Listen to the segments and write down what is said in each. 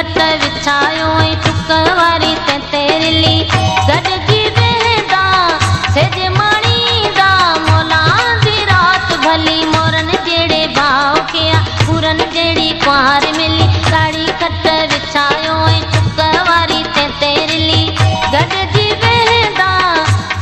खट विछायो ऐं टुक वारी ते तेरली गॾिजी वेंदा सेज माणींदा मौला जी रात भली मोरन जहिड़े भाव कया पूरन जहिड़ी कुंवार मिली साड़ी खट विछायो ऐं टुक वारी ते तेरली गॾिजी वेंदा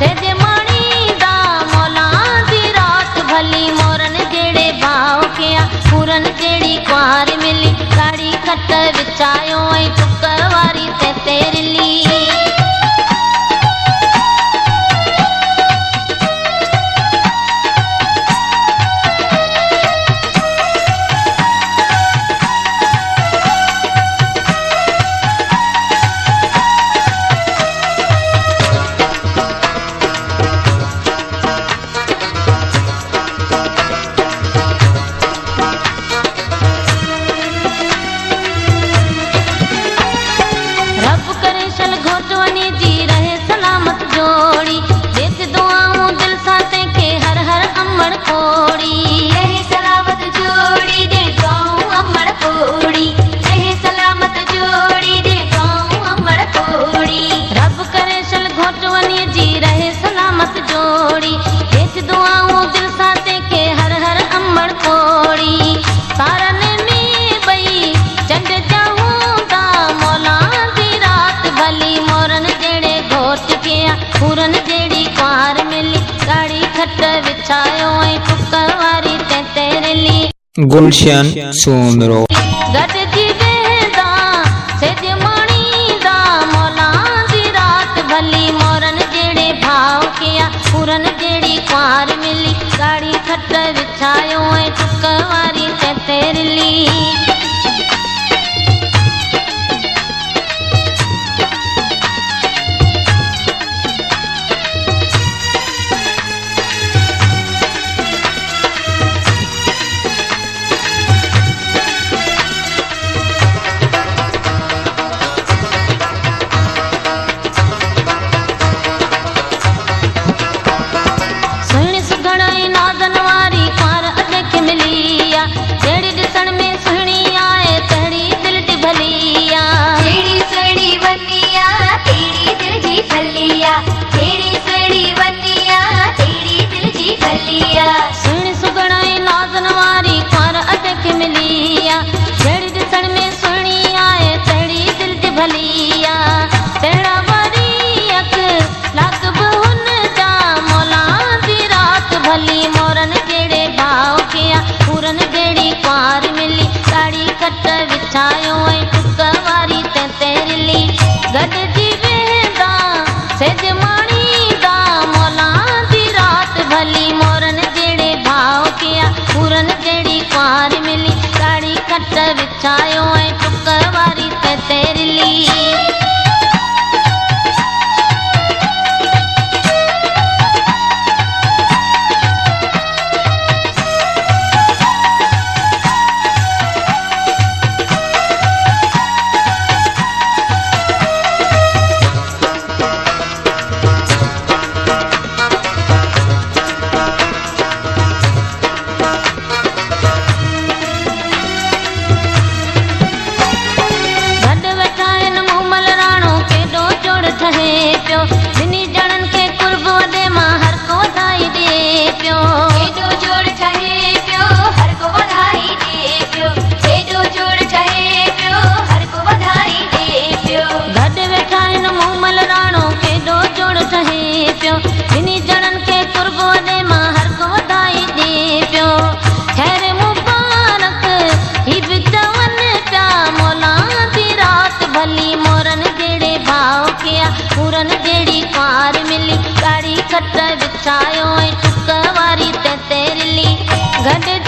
सेज माणींदा मौला जी रात भली मोरन जहिड़े भाव कया पूरन जहिड़ी कुंवार मिली साड़ी खट विछायो ऐं टुक वारी ते तेरली पूरन जहिड़ी कुंवार मिली साड़ी खट विछायो ऐं टुक वारी ते तेरली गुलशन सोनरो गॾिजी वेंदा सेज माणींदा मौला जी रात भली मोरन जहिड़े भाव कया पूरन जहिड़ी कुंवार मिली साड़ी खट विछायो ऐं टुक वारी ते तेरली विछायो ऐं टुक वारी ते तेरली गॾिजी वेंदा सेज माणींदा मौला जी रात भली मोरन जहिड़े भाव कया पूरन जहिड़ी कुंवार मिली साड़ी खट विछायो ऐं टुक वारी ते तेरली पूरन जहिड़ी कुंवार मिली साड़ी खट विछायो ऐं टुक वारी ते तेरली गॾ